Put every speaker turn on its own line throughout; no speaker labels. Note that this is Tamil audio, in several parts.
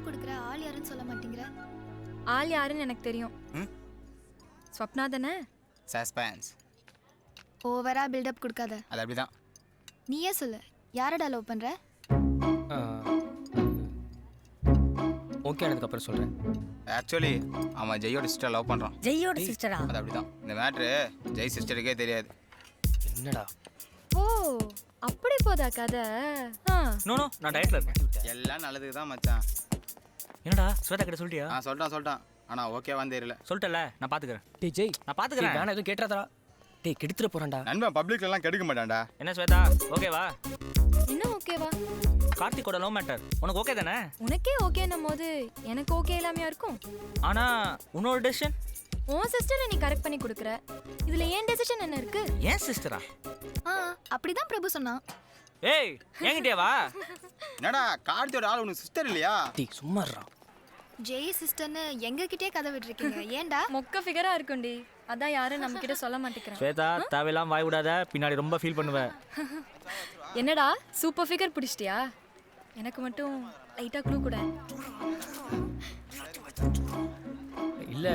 பில்டப் கொடுக்குற ஆள் யாருன்னு சொல்ல மாட்டேங்கிற?
ஆள் யாருன்னு எனக்கு தெரியும். ஸ்வப்னா தானே?
சஸ்பென்ஸ்.
ஓவரா பில்டப் கொடுக்காத.
அது அப்படிதான்.
நீயே சொல்லு, யாரடா லவ் பண்ற?
ஓகே ஆனதுக்கப்புறம் சொல்கிறேன்.
ஆக்சுவலி அவன் ஜெயோட சிஸ்டர் லவ் பண்ணுறான்.
ஜெய்யோட சிஸ்டரா?
அது அப்படிதான். இந்த மேட்ரு ஜெய் சிஸ்டருக்கே தெரியாது.
என்னடா?
ஓ அப்படி போதா கதை?
நோ நான் டயட்ல இருக்கேன்.
எல்லாம் நல்லதுக்கு தான் மச்சான்.
என்னடா ஸ்வேதா கிட்ட சொல்லிட்டியா?
சொல்லிட்டான். ஆனால் ஓகே வந்து தெரியல.
சொல்லிட்டல, நான் பாத்துக்கிறேன்.
டேய் ஜெய்,
நான் பாத்துக்கிறேன்.
வேணா எதுவும் கேட்டுறாதா? டேய் கெடுத்துட போறான்டா.
நண்பன் பப்ளிக்லாம் கெடுக்க மாட்டான்டா.
என்ன ஸ்வேதா, ஓகேவா?
இன்னும் ஓகேவா?
கார்த்திகோட லவ் மேட்டர் உனக்கு ஓகே தானே?
உனக்கே ஓகேன்னும் போது எனக்கு ஓகே இல்லாமையா இருக்கும்?
ஆனா உன்னோட டெசிஷன்?
உன் சிஸ்டரை நீ கரெக்ட் பண்ணி கொடுக்குற. இதுல ஏன் டெசிஷன் என்ன இருக்கு?
ஏன் சிஸ்டரா?
அப்படிதான் பிரபு சொன்னான்.
ஏய் என்கிட்டே வா.
என்னடா கார்த்தியோட ஆள் உனக்கு சிஸ்டர் இல்லையா?
டேய் சும்மா இருடா.
ஜெய் சிஸ்டர்னு எங்ககிட்டே கதை விட்டுருக்கீங்க. ஏன்டா?
மொக்க ஃபிகரா இருக்கும்டி, அதான் யாரும் நம்ம கிட்ட சொல்ல மாட்டேங்கிறான்.
ஸ்வேதா தேவையெல்லாம் வாய் விடாத, பின்னாடி ரொம்ப ஃபீல் பண்ணுவேன்.
என்னடா சூப்பர் ஃபிகர் பிடிச்சிட்டியா? எனக்கு மட்டும் லைட்டா க்ளூ கூட.
இல்ல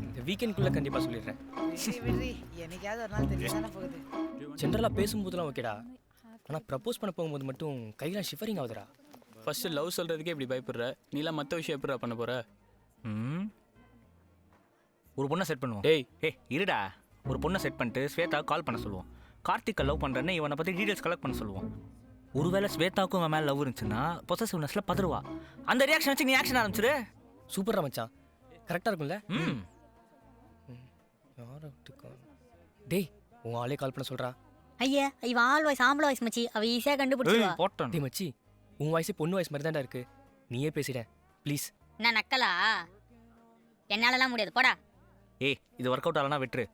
இந்த வீக்கெண்ட்குள்ள கண்டிப்பா சொல்லிடுறேன்.
என்னைக்காவது ஒரு நாள் தெரியாதானே போகுது.
ஜென்ரலா பேசும்போதெல்லாம் ஓகேடா, ஆனா ப்ரப்போஸ் பண்ண போகும்போது மட்டும் கையெல்லாம் ஷிவரிங் ஆகுதுடா.
ஃபர்ஸ்ட் லவ் சொல்றதுக்கே இப்படி பயப்படுற, நீலாம் மற்ற விஷயம் எப்படிடா பண்ண போற?
ஒரு பொண்ணை செட் பண்ணுவோம்.
டேய்
இருடா, ஒரு பொண்ணை செட் பண்ணிட்டு ஸ்வேதா கால் பண்ண சொல்லுவோம். கார்த்திகை லவ் பண்ணுறேன்னு இவனை பற்றி டீடைல்ஸ் கலெக்ட் பண்ண சொல்லுவோம். ஒருவேளை ஸ்வேதாவுக்கும் இவன் மேலே லவ் இருந்துச்சுன்னா பொசசிவ்னஸில் பதறுவா. அந்த ரியாக்ஷன் வச்சு நீ ஆக்ஷன் ஆரம்பிச்சிரு.
சூப்பரா மச்சான், கரெக்டா இருக்கும்ல? டேய் உன் ஆளே கால் பண்ண சொல்றா.
ஐயா இவன் ஆள் வாய்ஸ் ஆம்பளை வாய்ஸ் மச்சி, அவ ஈஸியா கண்டுபிடிச்சிடுவா.
போட்டோம்.
டேய் மச்சி, உன் வாய்ஸே பொண்ணு வாய்ஸ் மாதிரி தான்டா இருக்கு. நீயே பேசிட ப்ளீஸ்.
நான் நக்கலா? என்னாலலாம் முடியாது, போடா.
ஏய் இது ஒர்க் அவுட் ஆகலன்னா விட்டுரு.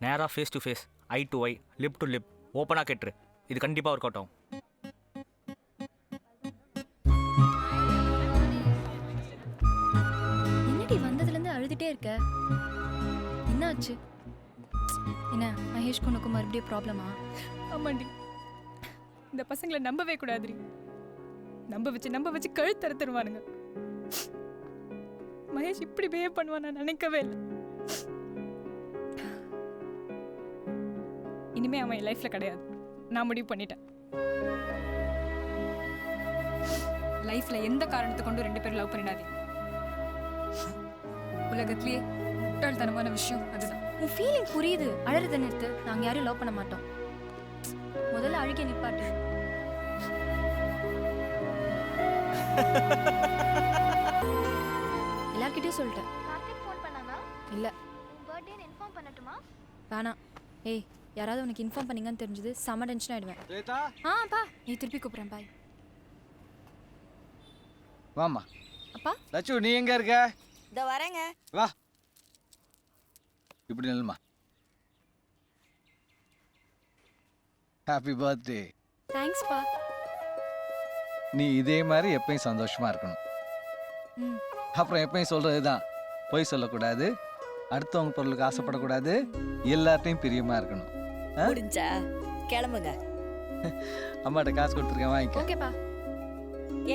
நேராக face to face, eye to eye, lip to lip ஓப்பனாக கேட்டுரு. இது கண்டிப்பாக ஒர்க் அவுட் ஆகும்.
என்னடி வந்ததுலேருந்து அழுதுகிட்டே இருக்க? என்னாச்சு? என்ன மகேஷ் பொண்ணுக்கு மறுபடியும் ப்ராப்ளமா?
ஆமாண்டி, இந்த பசங்களை நம்பவே கூடாதுரி. நம்ப வச்சு கழுத்து அறுத்துருவானுங்க. மகேஷ் இப்படி பிஹேவ் பண்ணுவான் நான் நினைக்கவே இல்லை. இனிமே அவன் என் லைஃப்ல கிடையாது, நான் முடிவு பண்ணிட்டேன். லைஃப்ல எந்த காரணத்தை கொண்டு ரெண்டு பேரும் லவ் பண்ணிடாதீங்க. உலகத்திலேயே முட்டாள்தனமான விஷயம் அதுதான்.
உன் ஃபீலிங் புரியுது, அழறத நிறுத்து. நாங்கள் யாரும் லவ் பண்ண மாட்டோம். முதல்ல அழுகை நிப்பாட்டு. எல்லார்கிட்டயும் சொல்லிட்டேன்.
கார்த்திக் ஃபோன் பண்ணானா?
இல்ல.
பர்த்டேன்னு இன்ஃபார்ம் பண்ணட்டுமா?
வேணாம். ஏய் யாராவது உனக்கு இன்ஃபார்ம் பண்ணீங்கன்னு தெரிஞ்சது செம டென்ஷன் ஆயிடுவேன். பா நீ திருப்பி கூப்பிட்றேன். பாய்.
வாமா.
அப்பா
லட்சு நீ எங்க இருக்க?
இதோ வரேங்க.
வா இப்படி நில்லுமா. Happy birthday.
தேங்க்ஸ் பா.
நீ இதே மாதிரி எப்பயும் சந்தோஷமா இருக்கணும். அப்புறம் எப்பயும் சொல்றது தான், பொய் சொல்லக்கூடாது, அடுத்தவங்க பொருளுக்கு ஆசைப்படக்கூடாது, எல்லாத்தையும் பிரியமா இருக்கணும்.
முடிஞ்சா கிளம்புங்க.
அம்மாட்ட காசு கொடுத்துருக்கேன், வாங்கிக்க.
ஓகேப்பா.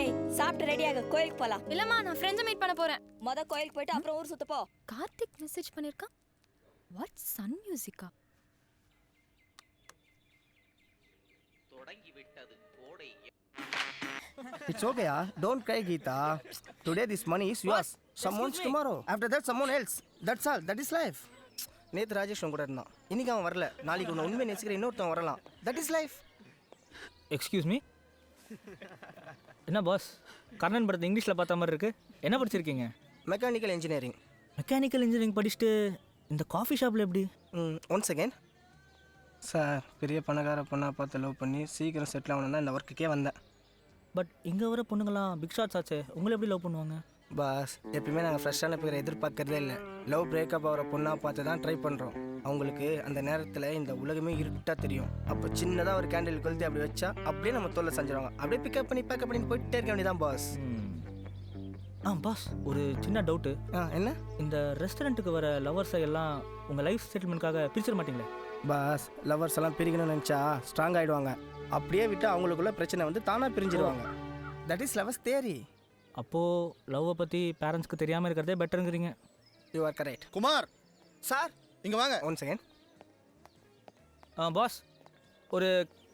ஏய் சாப்பிட்டு ரெடியாக கோயிலுக்கு போலாம்.
இல்லம்மா நான் ஃப்ரெண்ட்ஸை மீட் பண்ண போறேன்.
கோயிலுக்கு போயிட்டு அப்புறம் ஊர் சுத்த போ.
கார்த்திக் மெசேஜ் பண்ணிருக்கான். வாட் சன் மியூசிக்கா?
தொடங்கி விட்டது கோடை.
It's okay, don't cry, Geeta. Today this money is yours. Someone's tomorrow. After that, someone else. That's all. That is life. நேற்று ராஜேஷ் கூட இருந்தான், இன்னைக்கு அவன் வரல, நாளைக்கு உன்னை உண்மை நேசிக்கிற இன்னொருத்தன் வரலாம். That is life.
Excuse me. என்ன பாஸ், கர்ணன் படத்தை இங்கிலீஷில் பார்த்த மாதிரி இருக்கு. என்ன படிச்சிருக்கீங்க?
Mechanical engineering.
மெக்கானிக்கல் இன்ஜினியரிங் படிச்சுட்டு இந்த காஃபி ஷாப்பில் எப்படி?
ஒன் செகண்ட் சார், பெரிய பணக்கார பொண்ணாக பார்த்து லவ் பண்ணி சீக்கிரம் செட்டில் ஆகணும்னா இந்த ஒர்க்குக்கே வந்தேன்.
பட் இங்கே வர பொண்ணுங்களாம் பிக் ஷாட்ஸ் ஆச்சு, உங்களை எப்படி லவ் பண்ணுவாங்க?
பாஸ், எப்பயுமே நாங்கள் ஃப்ரெஷ்ஷான பேரை எதிர்பார்க்கறதே இல்லை. லவ் பிரேக்கப் ஆகிற பொண்ணாக பார்த்து தான் ட்ரை பண்ணுறோம். அவங்களுக்கு அந்த நேரத்தில் இந்த உலகமே இருட்டாக தெரியும். அப்போ சின்னதாக ஒரு கேண்டில் கொளுத்தி அப்படி வச்சா அப்படியே நம்ம தோல்ல செஞ்சிருவாங்க. அப்படியே பிக்கப் பண்ணி பேக்கப் பண்ணி போயிட்டே இருக்க வேண்டியதான் பாஸ்.
பாஸ் ஒரு சின்ன டவுட்டு.
என்ன?
இந்த ரெஸ்டாரண்ட்டுக்கு வர லவர்ஸை எல்லாம் உங்கள் லைஃப் செட்டில்மெண்ட்காக பிரிச்சிட மாட்டீங்களே?
பாஸ், லவர்ஸ் எல்லாம் பிரிக்கணும்னு நினச்சா ஸ்ட்ராங் ஆகிடுவாங்க. அப்படியே விட்டு அவங்களுக்குள்ள பிரச்சனை வந்து தானாக பிரிஞ்சிடுவாங்க. That is lovers theory.
அப்போது லவ்வை பற்றி பேரண்ட்ஸ்க்கு தெரியாமல் இருக்கிறதே பெட்டருங்கிறீங்க.
You are correct.
Kumar
sir
இங்க வாங்க.
One second.
பாஸ், ஒரு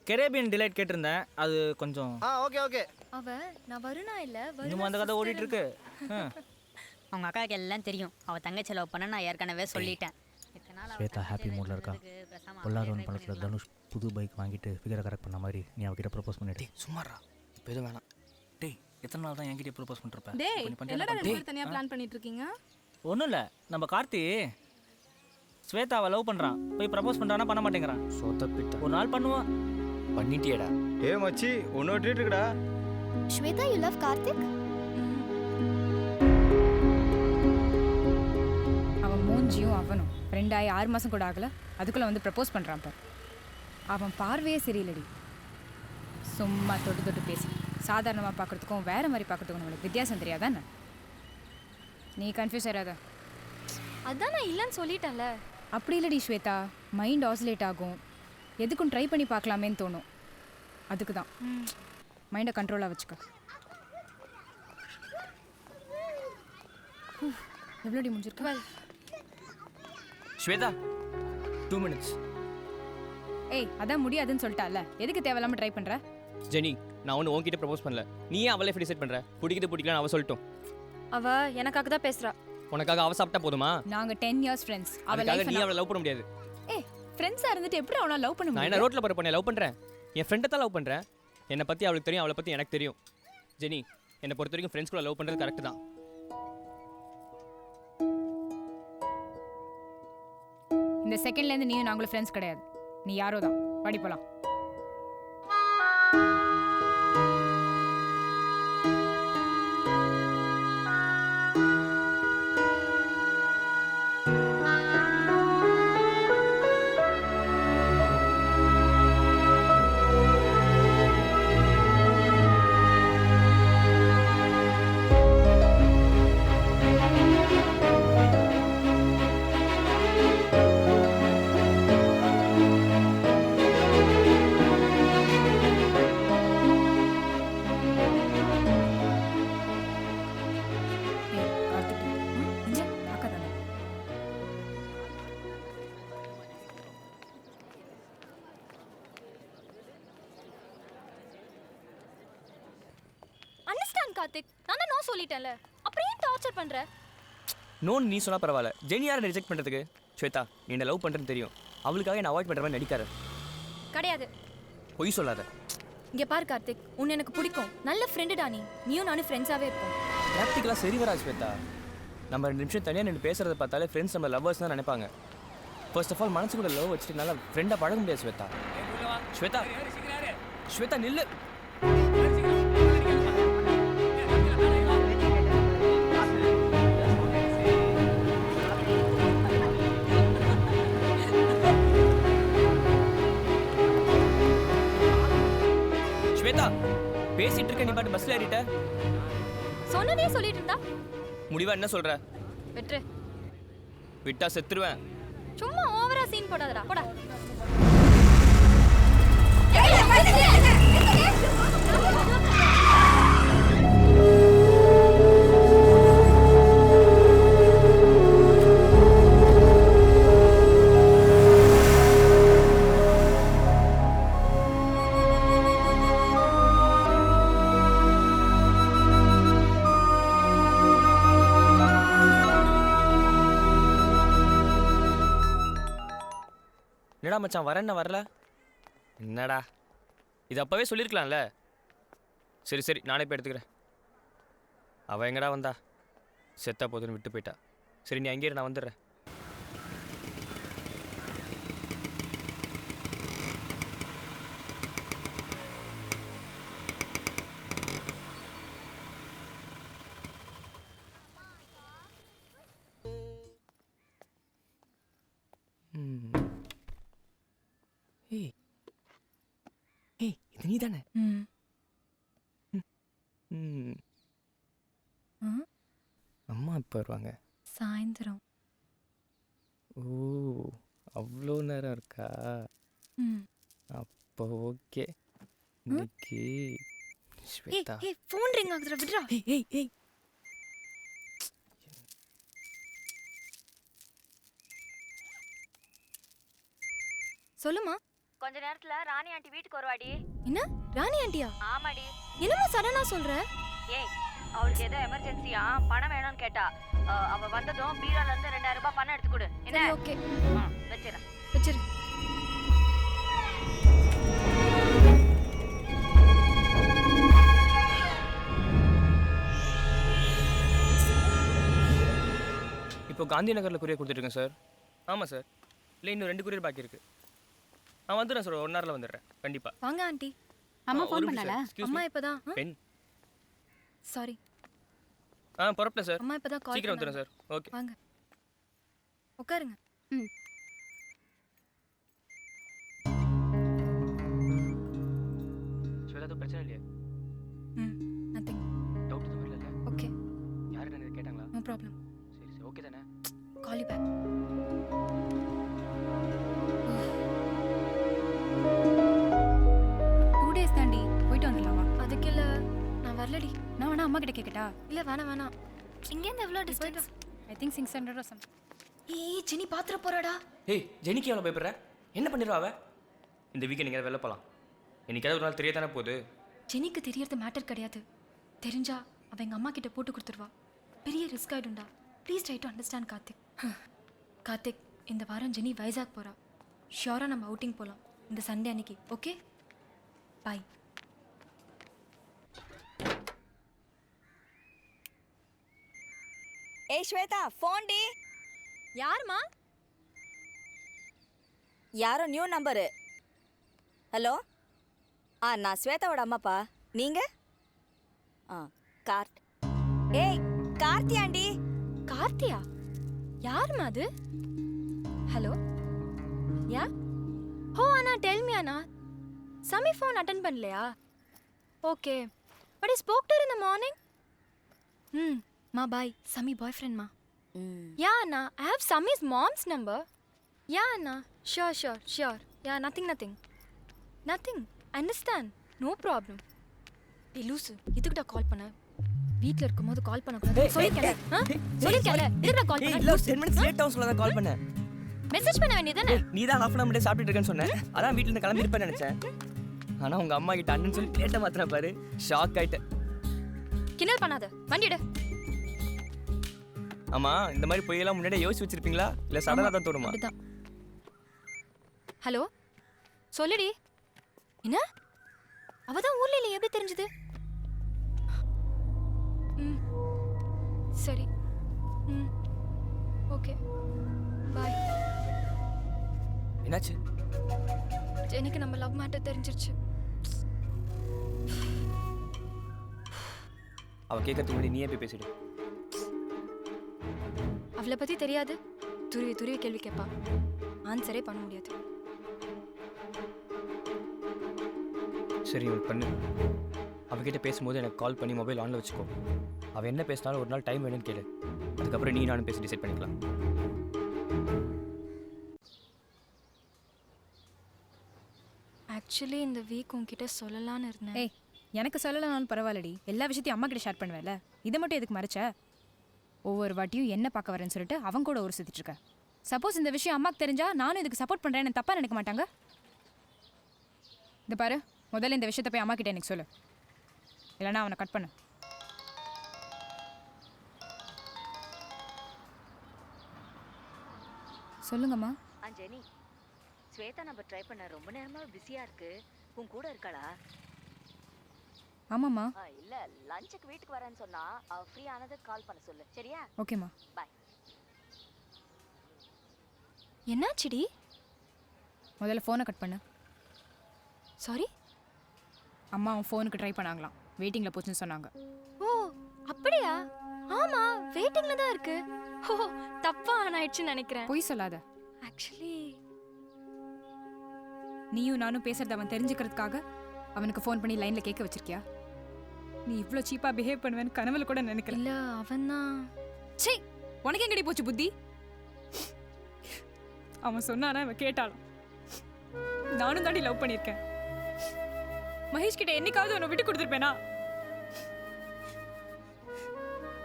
கெரேபியன் டிலைட் கேட்டிருந்தேன், அது கொஞ்சம்
ஓகே ஓகே.
அவ நான் வருணா இல்ல
இன்னும் அந்த கதை ஓடிட்டு இருக்கு.
அவங்க அக்காவுக்கு எல்லாம் தெரியும். அவள் தங்கச்சி லவ் பண்ண நான் ஏற்கனவே சொல்லிட்டேன். இத்தனை நாள் அவ
ஸ்வேதா
தங்கச்சி
happy mood ல இருக்கா.
இருக்கிறதுக்கு பேசாம
பொல்லாதவன்
அவளே
படத்தில்
பண்ணிடலாம்.
தனுஷ் புது பைக் வாங்கிட்டு ஃபிகரை கரெக்ட் பண்ண மாதிரி நீ அவகிட்ட ப்ரப்போஸ் பண்ணிட்டு.
சும்மாரா இப்போ எதுவும் வேணாம்.
டேய், எத்தனை நாள் தான் என்கிட்ட ப்ரப்போஸ் பண்ணிருப்பேன்?
டேய் என்னடா ரெண்டு பேரும் தனியா பிளான் பண்ணிட்டு இருக்கீங்க?
ஒன்றும் இல்லை, நம்ம கார்த்தி ஸ்வேதாவை லவ் பண்ணுறான், போய் ப்ரப்போஸ் பண்ணுறான்னா பண்ண மாட்டேங்கிறான்.
சொத்தப்பிட்ட
ஒரு நாள் பண்ணுவான்.
பண்ணிட்டியேடா.
மச்சி ஒன்னு ட்ரீட் இருக்குடா.
Shweta you love Karthik?
அவன் மூஞ்சியும் அவனும் ஃப்ரெண்டாகி 6 மாதம் கூட ஆகல, அதுக்குள்ளே வந்து ப்ரப்போஸ் பண்ணுறான். பார், அவன் பார்வையே சரியில்லடி. சும்மா தொட்டு தொட்டு பேசி சாதாரணமாக பார்க்குறதுக்கும் வேற மாதிரி பார்க்குறதுக்கும் நம்மளுக்கு வித்தியாசம் தெரியாதானே? நீ கன்ஃபியூஸ் ஆகாத.
அதான் நான் இல்லைன்னு சொல்லிட்டேன்ல.
அப்படி இல்லடி ஸ்வேதா, மைண்ட் ஆசிலேட் ஆகும், எதுக்கும் ட்ரை பண்ணி பார்க்கலாமேன்னு தோணும். அதுக்கு தான் மைண்டை கண்ட்ரோலாக வச்சுக்க. எவ்வளோடி முடிஞ்சிருக்கு?
ஸ்வேதா 2 minutes.
ஏய், அதான் முடியாதுன்னு சொல்லிட்டால, எதுக்கு தேவையில்லாமல் ட்ரை பண்ணுற?
ஜெனி, நான் ஒன்று உன்கிட்ட ப்ரப்போஸ் பண்ணல, நீ ஏன் அவளே டிசைட் பண்ணுற? பிடிக்குது பிடிக்கலன்னு அவள் சொல்லட்டும்.
அவ எனக்காக தான் பேசுறா.
உனக்காக அவள் சாப்பிட்டா போதுமா?
நாங்கள் 10 years ஃப்ரெண்ட்ஸ். அவள்
அதுக்காக
லைஃப்
நீ அவளை லவ் பண்ண முடியாது.
ஏய், ஃப்ரெண்ட்ஸாக இருந்துட்டு எப்படி அவனை லவ் பண்ண
நான் என்ன
முடியும்?
ரோட்டில் போகிற பொண்ணை லவ் பண்ணுறேன்? என் ஃப்ரெண்டை தான் லவ் பண்ணுறேன். என்னை பற்றி அவளுக்கு தெரியும், அவளை பற்றி எனக்கு தெரியும். ஜெனி, என்னை பொறுத்த வரைக்கும் ஃப்ரெண்ட்ஸ் கூட லவ் பண்ணுறது கரெக்ட் தான்.
இந்த செகண்ட்லேருந்து நீயும் நாங்களும் ஃப்ரெண்ட்ஸ் கிடையாது. நீ யாரோ தான். படி போலாம். ஏய், கார்த்திக், இங்க அக்கா தானே.
அண்டர்ஸ்டாண்ட் கார்த்திக், நான் தான் நோ சொல்லிட்டேன்ல, அப்புறம் ஏன் டார்ச்சர் பண்ற?
நோன்னு நீ சொன்னால் பரவாயில்ல, ஜெனி யாரை ரிஜெக்ட் பண்ணுறதுக்கு? ஸ்வேதா, நீ என்ன லவ் பண்ணுறேன்னு தெரியும், அவளுக்காக என்ன அவாய்ட் பண்ணுற மாதிரி நடிக்காத.
கிடையாது.
பொய் சொல்லாத.
இங்க பாரு கார்த்திக், உன்னை எனக்கு பிடிக்கும், நல்ல ஃப்ரெண்டுடா நீ. நீயும் நானும் ஃப்ரெண்ட்ஸாவே இருப்போம்.
ப்ராக்டிக்கலாக சரி வரா ஸ்வேதா. நம்ம 2 நிமிஷம் தனியாக நின்று பேசுகிறத பார்த்தாலே ஃப்ரெண்ட்ஸ் நம்ம லவ்வர்ஸ் தான் நினைப்பாங்க. ஃபர்ஸ்ட் ஆஃப் ஆல் மனசுக்குள்ள லவ் வச்சுட்டு நல்லா ஃப்ரெண்டாக பழக முடியாது ஸ்வேதா. ஸ்வேதா, ஸ்வேதா நில்லு. ஸ்வேதா, பேசிட்டு இருக்க, நீ பாட்டு பஸ்ல ஏறிட்ட.
சொன்னதே சொல்லிட்டு இருந்தா
முடிவா என்ன சொல்ற?
வெற்று.
விட்டா செத்துருவேன்.
சும்மா ஓவரா சீன் போடாதடா, போடா.
என்னடா மச்சான் வரேன்னா வரல? என்னடா இது அப்பவே சொல்லியிருக்கலாம்ல. சரி சரி, நானே போய் எடுத்துக்கிறேன். அவள் எங்கடா வந்தா? செத்தா போதுன்னு விட்டு போயிட்டா. சரி நீ அங்கேயே இரு, நான் வந்துடுறேன். ஏய் ஏய், இது நீ தானே? அம்மா இப்போ வருவாங்க.
சாயந்தரம்.
ஓ, அவ்வளோ நேரம் இருக்கா? அப்போ ஓகே. இன்னைக்கு ஸ்வேதா
ஏய் ஃபோன் ரிங் ஆகுதுடா விடுடா.
ஏய் சொல்லுமா.
கொஞ்ச நேரத்துல ராணி ஆண்டி வீட்டுக்கு வருவாடி.
என்ன ராணி ஆண்டியா?
ஆமாடி.
என்னமா சடனா சொல்ற?
ஏய் அவளுக்கு ஏதோ எமர்ஜென்சியா பணம் வேணும்னு கேட்டா. அவ வந்ததும் பீரோல இருந்து 2000 ரூபாய் பணம் எடுத்து கொடு. என்ன?
ஓகே
வெச்சிரேன்.
வச்சிரு.
இப்போ காந்தி நகரில் கொரியர் கொடுத்துட்ருக்கேன் சார். ஆமாம் சார். இல்லை இன்னும் 2 கொரியர் பாக்கி இருக்கு. வந்துடுறேன் சார், 1 ஹவரில் வந்துடுறேன் கண்டிப்பாக.
வாங்க ஆண்டி.
அம்மா ஃபோன் பண்ணல.
அம்மா இப்பதான்
பென்.
சாரி.
புறப்பட்டேன் சார்.
அம்மா இப்பதான் கால்
சீக்கிரம் வந்துடுறேன் சார். ஓகே
வாங்க உட்காருங்க.
ஸ்வேதா அது பிரச்சனை இல்லையா?
நதிங்.
டவுட் எதுவும் இல்லைல்ல?
ஓகே
யார் என்ன கேட்டாங்களா?
No problem.
சரி சரி ஓகே தானே?
Call you back. 2 days தாண்டி போயிட்டு வந்துடலாமா? அதுக்கு இல்லை நான் வரலடி. நான் வேணா அம்மா கிட்ட கேட்கட்டா? இல்லை வேணாம்.
இங்கேருந்து எவ்வளோ distance?
I think 600 or something.
ஏய் ஜெனி பாத்திர போறாடா.
ஏய் ஜெனிக்கு எவ்வளோ பயப்படுற? என்ன பண்ணிடுவா அவ? இந்த வீக்கெண்ட் நீங்கள் வெளில போகலாம். என்னைக்காவது ஒரு நாள் தெரிய தானே போகுது.
ஜெனிக்கு தெரியறது மேட்டர் கிடையாது. தெரிஞ்சா அவ எங்கள் அம்மா கிட்ட போட்டு கொடுத்துருவா. பெரிய ரிஸ்க் ஆகிடும்டா. Please try to understand Karthik. Karthik இந்த வாரம் ஜெனி வைசாக் போகிறா. ஷியோராக நம்ம அவுட்டிங் போகலாம் இந்த சண்டே அன்னைக்கு. Okay bye.
ஏய் ஸ்வேதா ஃபோன் டி.
யாருமா?
யாரோ நியூ நம்பரு. ஹலோ நான் ஸ்வேதாவோட அம்மாப்பா. நீங்க? கார்த். ஏய் கார்த்தி ஆண்டி.
கார்த்தியா? யாருமா அது? Hello yeah? ஹோ அண்ணா டெல் மீ அண்ணா. சமி ஃபோன் அட்டன் பண்ணலையா? Okay but I spoke to her in the morning. மா பாய். சமி பாய் ஃப்ரெண்ட் மா. யா அண்ணா I have Sami's mom's number. Yeah அண்ணா sure. Yeah nothing understand no problem. ஏ லூசு இதுக்கிட்ட கால் பண்ண? வீட்டில் இருக்கும்போது கால் பண்ணக்கூடாது சொல்லிருக்கேன். இதுக்கிட்ட கால் பண்ண?
இல்லை 10 minutes லேட் ஆகும் சொல்ல தான் கால் பண்ணேன்.
மெசேஜ் பண்ண வேண்டியதானே?
நீ தான் ஹாஃப் அன் ஹவர் முன்னாடி சாப்பிட்டுட்டு இருக்கேன்னு சொன்னேன். அதான் வீட்டில் இருந்து கிளம்பிருப்பேன்னு நினச்சேன். ஆனால் உங்கள் அம்மா கிட்ட அண்ணன் சொல்லி லேட்டாக மாத்திர பாரு. ஷாக் ஆகிட்டேன்.
கிண்டல் பண்ணாத வண்டிடு.
ஆமாம் இந்த மாதிரி பொய்யெல்லாம் முன்னாடியே யோசிச்சு வச்சிருப்பீங்களா இல்லை சடனாக தான் தோணுமா?
அப்படிதான். ஹலோ சொல்லுடி. என்ன அவ தான் ஊர்ல இல்லை எப்படி தெரிஞ்சது? சரி ஓகே பாய்.
என்னாச்சு?
ஜெனிக்கு நம்ம லவ் மேட்டர் தெரிஞ்சிருச்சு.
அவ கேட்கறதுக்கு முன்னாடி நீயே போய் பேசிடு.
அவளை பத்தி தெரியாது. துருவி கேள்வி கேட்பா. ஆன்சரே பண்ண முடியாது.
சரி ஒன்று பண்ணு. அவகிட்ட பேசும்போது எனக்கு கால் பண்ணி மொபைல் ஆனில் வச்சுக்கோ. அவள் என்ன பேசினாலும் ஒரு நாள் டைம் வேணும்னு கேளு. அதுக்கப்புறம் நீ நானும் பேசி டிசைட் பண்ணிக்கலாம்.
ஆக்சுவலி இந்த வீக் உன்கிட்ட சொல்லலான்னு இருந்தேன்.
ஏய் எனக்கு சொல்லலைனாலும் பரவாயில்லடி. எல்லா விஷயத்தையும் அம்மா கிட்ட ஷேர் பண்ணுவேல. இதை மட்டும் எதுக்கு மறைச்ச? ஒவ்வொரு வாட்டியும் என்ன பார்க்க வரேன்னு சொல்லிட்டு அவங்க கூட ஊர் சுற்றிட்டு இருக்க. சப்போஸ் இந்த விஷயம் அம்மாக்கு தெரிஞ்சா நானும் இதுக்கு சப்போர்ட் பண்ணுறேன்னு தப்பாக நினைக்க மாட்டாங்க. இந்த பாரு முதல்ல இந்த விஷயத்தை போய் அம்மா கிட்ட எனக்கு சொல்லு. இல்லைனா அவனை கட் பண்ணு. சொல்லுங்கம்மா.
ஜெனி ஸ்வேதா நம்பர் ட்ரை பண்ண ரொம்ப நேரமா பிஸியா இருக்கு. உன் கூட இருக்காளா?
ஆமாம்மா.
இல்ல லஞ்சுக்கு வீட்டுக்கு வரேன்னு சொன்னா அவ ஃப்ரீ ஆனது கால் பண்ண சொல்லு. சரியா?
ஓகேம்மா
பாய்.
என்னாச்சுடி?
முதல்ல ஃபோனை கட் பண்ணு.
சாரி?
அம்மா அவன் ஃபோனுக்கு ட்ரை பண்ணாங்களாம். வெயிட்டிங்கில் போச்சுன்னு சொன்னாங்க.
ஓ அப்படியா? ஆமா வெயிட்டிங்ல தான் இருக்கு. ஓ தப்பா ஆனாயிடுச்சுன்னு நினைக்கிறேன்.
பொய் சொல்லாத.
ஆக்சுவலி
நீயும் நானும் பேசுறது அவன் தெரிஞ்சுக்கிறதுக்காக அவனுக்கு ஃபோன் பண்ணி லைன்ல கேட்க வச்சிருக்கியா? நீ இவ்வளோ சீப்பா பிஹேவ் பண்ணுவேன்னு கனவுல கூட நினைக்கல.
இல்ல அவன் தான்.
சே உனக்கு எங்கடி போச்சு புத்தி? அவன் சொன்னானா இவன் கேட்டாலும். நானும் தாண்டி லவ் பண்ணியிருக்கேன். மகேஷ் கிட்ட என்னைக்காவது உன்னை விட்டு கொடுத்துருப்பேனா?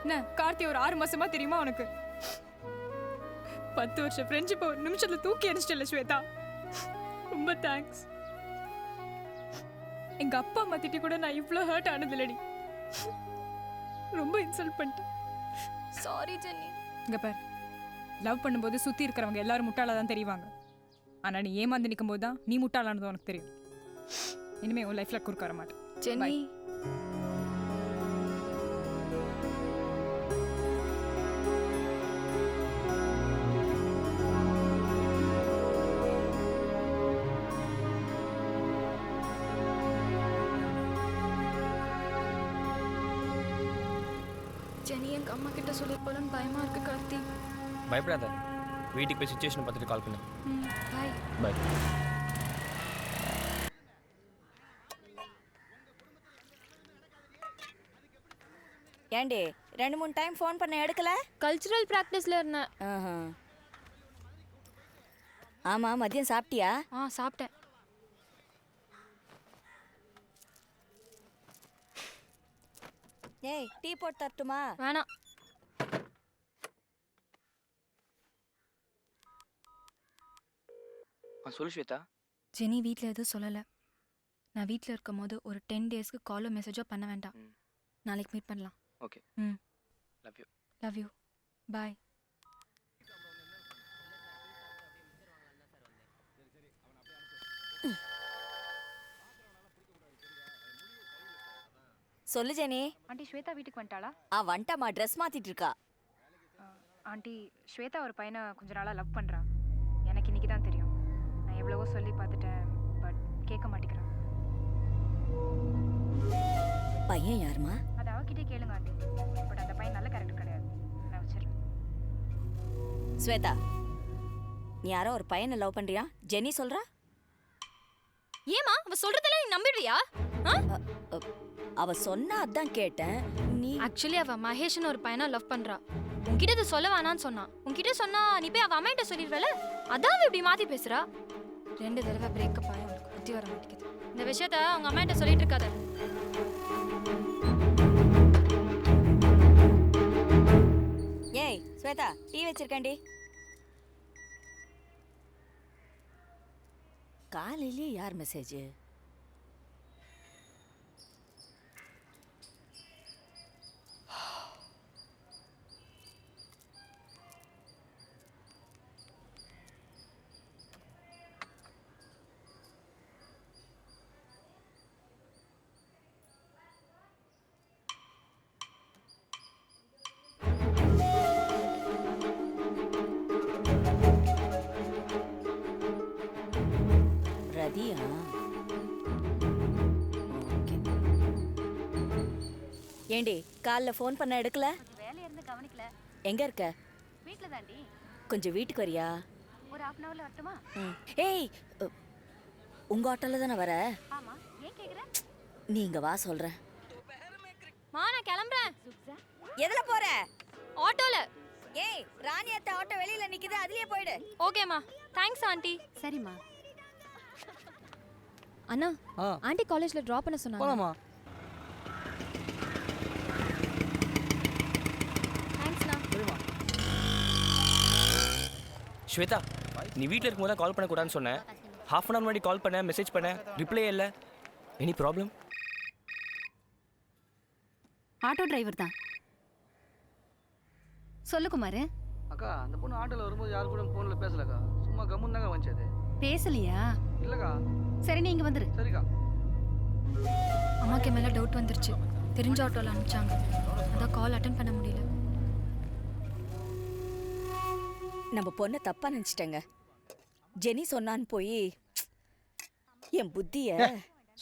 என்ன கார்த்தி ஒரு 6 மாசமா தெரியுமா உனக்கு? 10 வருஷம் ஃப்ரெண்ட்ஷிப் ஒரு நிமிஷத்துல தூக்கி அடிச்சிட்டல ஸ்வேதா. ரொம்ப தேங்க்ஸ். எங்க அப்பா அம்மா திட்டி கூட நான் இவ்வளோ ஹர்ட் ஆனது இல்லடி. ரொம்ப இன்சல்ட் பண்ணிட்டேன்.
Sorry Jenny.
இங்க பார், லவ் பண்ணும்போது சுத்தி இருக்கிறவங்க எல்லாரும் முட்டாளா தான் தெரிவாங்க. ஆனா நீ ஏமாந்து நிற்கும் போது தான் நீ முட்டாளானது உனக்கு தெரியும். இனிமே உன் லைஃப்ல குறுக்க வர மாட்டேன்.
ஜெனி ஜெனி எங்க அம்மா கிட்ட சொல்லிருப்போன்னு பயமா இருக்கு கார்த்தி.
பயப்படாத, வீட்டுக்கு போய் சுச்சுவேஷன் பார்த்துட்டு கால் பண்ணு.
பாய்.
பாய்.
ஏண்டி 2-3 டைம் ஃபோன் பண்ண எடுக்கல?
கல்ச்சுரல் பிராக்டிஸ்ல இருந்தேன்.
ஆமா, மதியம் சாப்பிட்டியா?
சாப்பிட்டேன்.
ஏய், டீ போட்டு தரட்டுமா?
வேணாம்.
சொல்லு ஸ்வேதா.
ஜெனி வீட்டில் எதுவும் சொல்லலை. நான் வீட்டில் இருக்கும் போது ஒரு 10 டேஸ்க்கு காலோ மெசேஜோ பண்ண வேண்டாம். நாளைக்கு மீட் பண்ணலாம்.
Okay. Love you.
Love you. Bye.
சொல்லு ஜெனி.
ஆண்டி ஸ்வேதா வீட்டுக்கு வந்துட்டாளா?
வந்துட்டாமா, ட்ரெஸ் மாத்திட்டு இருக்கா.
ஆண்டி ஸ்வேதா ஒரு பையனை கொஞ்ச நாளாக லவ் பண்ணுறா. எனக்கு இன்னைக்கு தான் தெரியும். நான் எவ்வளவோ சொல்லி பார்த்துட்டேன், பட் கேட்க மாட்டேங்கிறான்.
பையன் யாருமா?
அது அவகிட்டே கேளுங்க ஆண்டி. பட் அந்த பையன் நல்ல கேரக்டர் கிடையாது. நான் வச்சிடுறேன்.
ஸ்வேதா, நீ யாரோ ஒரு பையனை லவ் பண்றியா? ஜெனி சொல்றா.
ஏமா அவ சொல்றதெல்லாம் நீ நம்பிடுறியா?
அவ சொன்னா அதான் கேட்டேன். நீ
ஆக்சுவலி அவ மகேஷ்னு ஒரு பையனை லவ் பண்றா. உன்கிட்ட இது சொல்ல வேணான்னு சொன்னா. உன்கிட்ட சொன்னா நீ போய் அவ அம்மாட்ட சொல்லிடுவல. அதான் அவ இப்படி மாத்தி பேசுறா. 2 தடவை பிரேக்கப் ஆகி அவளுக்கு புத்தி வர மாட்டேங்குது. இந்த விஷயத்த அவங்க அம்மாட்ட சொல்லிட்டு இருக்காத.
ஏய் ஸ்வேதா, டீ வச்சிருக்கேன்டி. காலையிலேயே யார் மெசேஜ்? ரதியா? ஓகே. ஏண்டி காலைல ஃபோன் பண்ண எடுக்கல?
வேலைய இருந்து கவனிக்கல.
எங்க இருக்க?
வீட்ல தாண்டி.
கொஞ்சம் வீட்டுக்கு வரியா?
ஒரு 1/2 hourல வரட்டுமா?
ஏய், உங்க ஆட்டோல தானே வர?
ஆமா, ஏன் கேக்குற?
நீ இங்க வா சொல்றேன்.
மா நான் கிளம்புறேன்.
எதுல போற?
ஆட்டோல.
ஏய், ராணி அத்தை ஆட்டோ வெளியில நிக்குது, அதுலயே போயிடு.
ஓகேமா. Thanks aunty.
சரிம்மா.
அண்ணா, ஆண்டி காலேஜ்ல டிராப் பண்ண சொன்னாங்க.
போலாமா?
தேங்க்ஸ்ண்ணா.
ஸ்வேதா, நீ வீட்டில் இருக்கும்போது தான் கால் பண்ணக்கூடாதுன்னு சொன்னேன். 1/2 hour முன்னாடி கால் பண்ண, மெசேஜ் பண்ண, ரிப்ளே இல்லை. Any problem?
ஆட்டோ டிரைவர் தான். சொல்லு குமார்.
அக்கா, அந்த பொண்ணு ஆட்டோல வரும்போது யாரு கூட ஃபோன்ல பேசலக்கா. சும்மா கம்முன்னு தாங்க வந்துச்சு.
பேசலையா?
இல்லக்கா.
சரி, நீங்க வந்துரு.
சரிக்கா.
அம்மாக்கு மேல டவுட் வந்துருச்சு. தெரிஞ்ச ஆட்டோல அனுப்பிச்சாங்க. அதான் கால் அட்டன் பண்ண முடியல.
நம்ம பொண்ணை தப்பா நினைச்சிட்டேங்க. ஜெனி சொன்னான்னு போய் என் புத்திய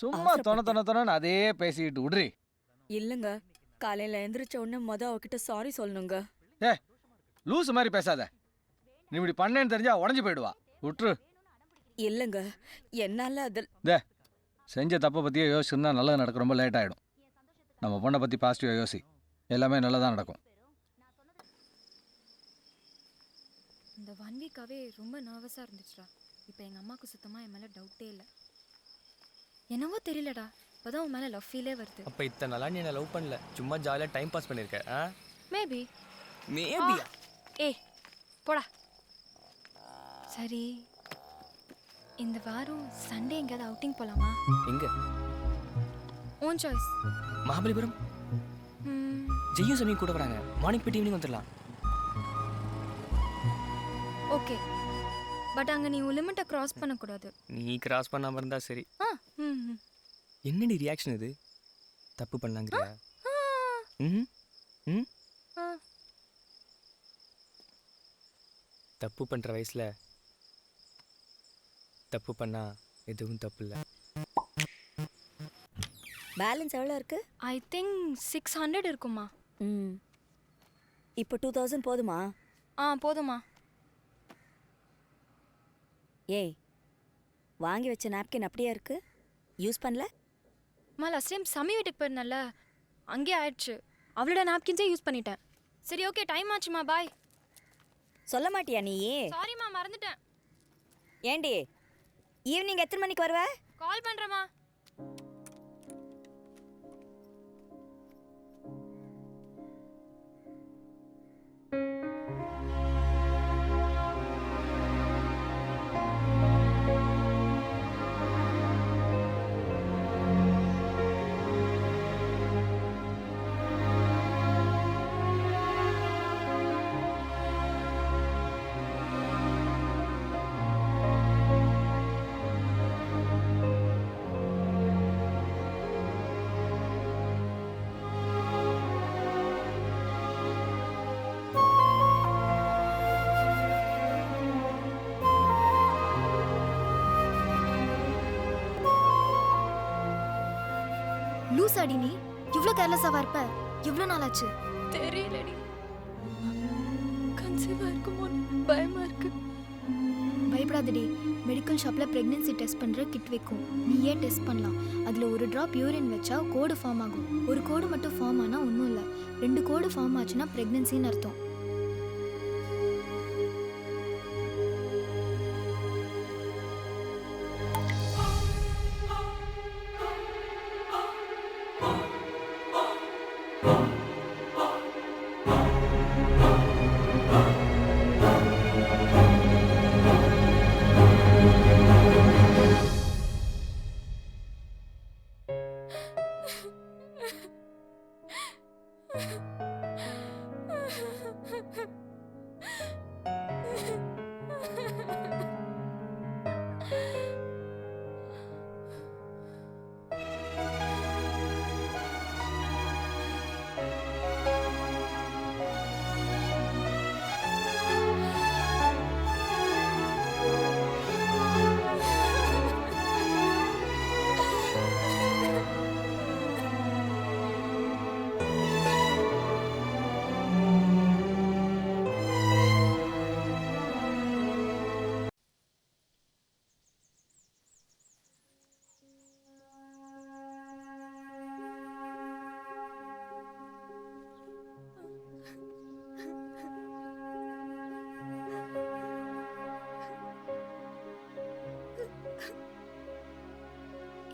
சும்மா தொண அதே பேசிக்கிட்டு விடுறி.
இல்லைங்க, காலையில எந்திரிச்ச உடனே அவகிட்ட சாரி சொல்லணுங்க.
ஏ லூஸ் மாதிரி பேசாத. நீ இப்படி பண்ணேன்னு தெரிஞ்சா உடஞ்சி போயிடுவா. விட்டுரு.
இல்லைங்க, என்னால அதில்
செஞ்ச தப்பை பற்றியே யோசிச்சுருந்தா நல்லது நடக்கும். ரொம்ப லேட் ஆகிடும். நம்ம பொண்ணை பற்றி பாசிட்டிவாக யோசி. எல்லாமே நல்லதாக நடக்கும்.
இந்த 1 வீக்காவே ரொம்ப நர்வஸாக இருந்துச்சுடா. இப்போ எங்கள் அம்மாவுக்கு சுத்தமாக என் மேலே டவுட்டே இல்லை. என்னவோ தெரியலடா, இப்போதான் உன் மேலே லவ் ஃபீலே வருது.
அப்போ இத்தனை நாளாக நீ என்ன லவ் பண்ணல, சும்மா ஜாலியாக டைம் பாஸ் பண்ணியிருக்க.
மேபி.
மேபியா?
ஏய் போடா. சரி இந்த வாரம் சண்டே எங்கேயாவது அவுட்டிங் போலாமா?
எங்க?
Own choice.
மகாபலிபுரம். ஜெய்யும் சமயம் கூட வராங்க. மார்னிங் போய் ஈவினிங் வந்துடலாம்.
ஓகே பட் அங்கே நீ உன் லிமிட்டை க்ராஸ் பண்ணக்கூடாது.
நீ கிராஸ் பண்ணாம இருந்தா சரி.
ம்
என்னடி ரியாக்ஷன் இது? தப்பு பண்ணாங்கறியா? ம் ம் தப்பு பண்ற வயசுல தப்பு பண்ணா எதுவும் தப்பு இல்லை.
பேலன்ஸ் எவ்வளோ இருக்கு?
ஐ திங்க் 600 இருக்குமா.
ம் இப்போ 2000 போதுமா?
போதுமா.
ஏய் வாங்கி வச்ச நாப்கின் அப்படியே இருக்கு, யூஸ் பண்ணல?
லாஸ்ட் டைம் சமி வீட்டுக்கு போயிருந்தேன்ல, அங்கேயே ஆயிடுச்சு. அவளோட நாப்கின்ஸே யூஸ் பண்ணிட்டேன். சரி ஓகே டைம் ஆச்சுமா, பாய்.
சொல்ல மாட்டியா நீ?
சாரிம்மா மறந்துட்டேன்.
ஏண்டி ஈவினிங் எத்தனை மணிக்கு வருவ?
கால் பண்ணுறேம்மா.
லூசாடி நீ, இவ்ளோ கேர்லெஸ்ஸாவா இருப்ப? இவ்ளோ நாள் ஆச்சு.
தெரியலடி, கன்சீவா இருக்குமோன்னு பயமா இருக்கு.
பயப்படாதடி, மெடிக்கல் ஷாப்ல பிரெக்னன்சி டெஸ்ட் பண்ற கிட் வைக்கும். நீயே டெஸ்ட் பண்ணலாம். அதுல ஒரு டிராப் யூரின் வச்சா கோடு ஃபார்ம் ஆகும். ஒரு கோடு மட்டும் ஃபார்ம் ஆனா ஒன்றும் இல்லை, 2 கோடு ஃபார்ம் ஆச்சுன்னா பிரெக்னன்சின்னு அர்த்தம்.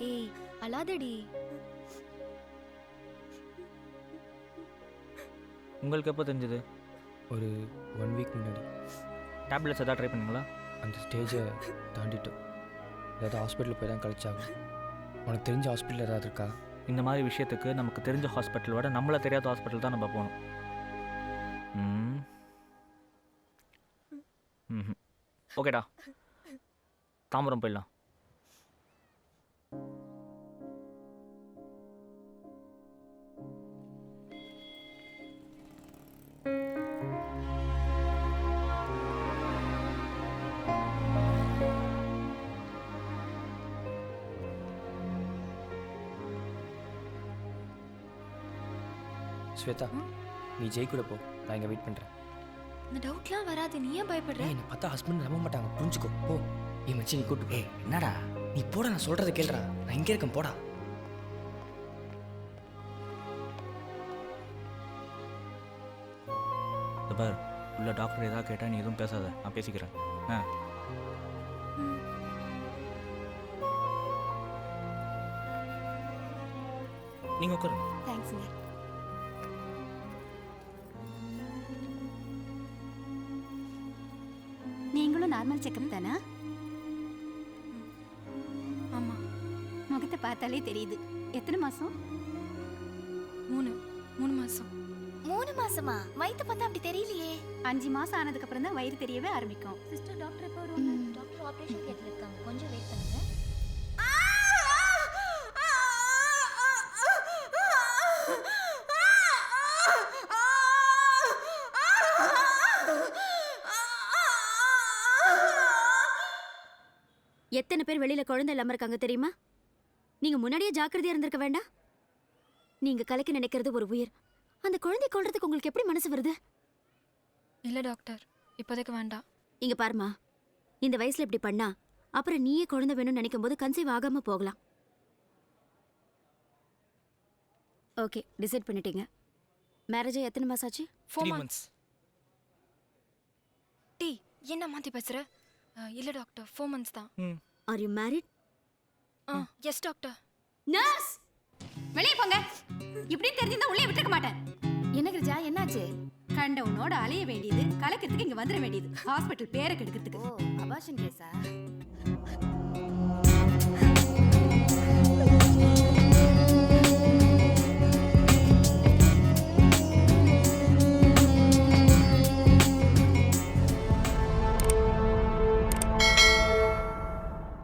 ஏய் அழாதடி.
உங்களுக்கு எப்போ தெரிஞ்சது?
ஒரு 1 வீக் முன்னாடி.
டேப்லெட்ஸ் எதாவது ட்ரை பண்ணீங்களா?
அந்த ஸ்டேஜை தாண்டிட்டோம். ஏதாவது ஹாஸ்பிட்டலில் போய் தான் கழிச்சாகும். உனக்கு தெரிஞ்ச ஹாஸ்பிட்டல் ஏதாவது இருக்கா?
இந்த மாதிரி விஷயத்துக்கு நமக்கு தெரிஞ்ச ஹாஸ்பிட்டல் விட நம்மள தெரியாத ஹாஸ்பிட்டல் தான் நம்ம போகணும். ஓகேடா, தாம்பரம் போயிடலாம்.
ஸ்வேதா, நீ ஜெய் கூட போ, நான் இங்கே வெயிட் பண்ணுறேன்.
இந்த டவுட்லாம் வராது, நீ ஏன் பயப்படுற?
என்னை பார்த்தா ஹஸ்பண்ட் நம்ப மாட்டாங்க, புரிஞ்சுக்கோ. போ. ஏ மச்சி, நீ கூட்டு போ.
என்னடா
நீ போட, நான் சொல்கிறத கேளுடா. நான் இங்கே இருக்கேன், போடா.
பார், உள்ள டாக்டர் ஏதாவது கேட்டால் நீ எதுவும் பேசாத, நான் பேசிக்கிறேன். நீங்கள் உட்காருங்க.
தேங்க்ஸுங்க.
நார்மலும் நார்மல் செக்கப் தானா?
ஆமா
முகத்தை பார்த்தாலே தெரியுது. எத்தனை மாசம்?
3 மாசம்.
3 மாசமா? வயித்து பார்த்தா அப்படி தெரியலையே.
5 மாசம் ஆனதுக்கு அப்புறம் தான் வயிறு தெரியவே ஆரம்பிக்கும்.
சிஸ்டர் டாக்டர் எப்போ வருவாங்க? டாக்டர் ஆபரேஷன் தியேட்டர்ல இருக்காங்க. கொஞ்சம் வெயிட் பண்ணுங்க.
எத்தனை பேர் வெளியில குழந்தை இல்லாம இருக்காங்க தெரியுமா? நீங்க முன்னாடியே ஜாக்கிரதையா இருந்திருக்க வேண்டாம்? நீங்க கலைக்க நினைக்கிறது ஒரு உயிர். அந்த குழந்தை கொல்றதுக்கு உங்களுக்கு எப்படி மனசு வருது?
இல்ல டாக்டர், இப்போதைக்கு வேண்டாம்.
இங்க பாருமா, இந்த வயசுல இப்படி பண்ணா அப்புறம் நீயே குழந்தை வேணும்னு நினைக்கும் போது கன்சீவ் ஆகாம போகலாம். ஓகே, டிசைட் பண்ணிட்டீங்க. மேரேஜ் எத்தனை மாசம் ஆச்சு?
4 months. டி என்ன மாத்தி பேசுற? இல்ல டாக்டர், 4 months தான்.
Are you married?
Yes doctor.
Nurse, வெளியே போங்க. இப்படின்னு தெரிஞ்சிருந்தா உள்ளே விட்டுருக்க மாட்டேன். என்ன கிரிஜா, என்னாச்சு? கண்டவனோட அலைய வேண்டியது, கலக்கிறதுக்கு இங்க வந்துட வேண்டியது. ஹாஸ்பிட்டல் பேரை கெடுக்கிறதுக்கு.
அபார்ஷன் கேஸா?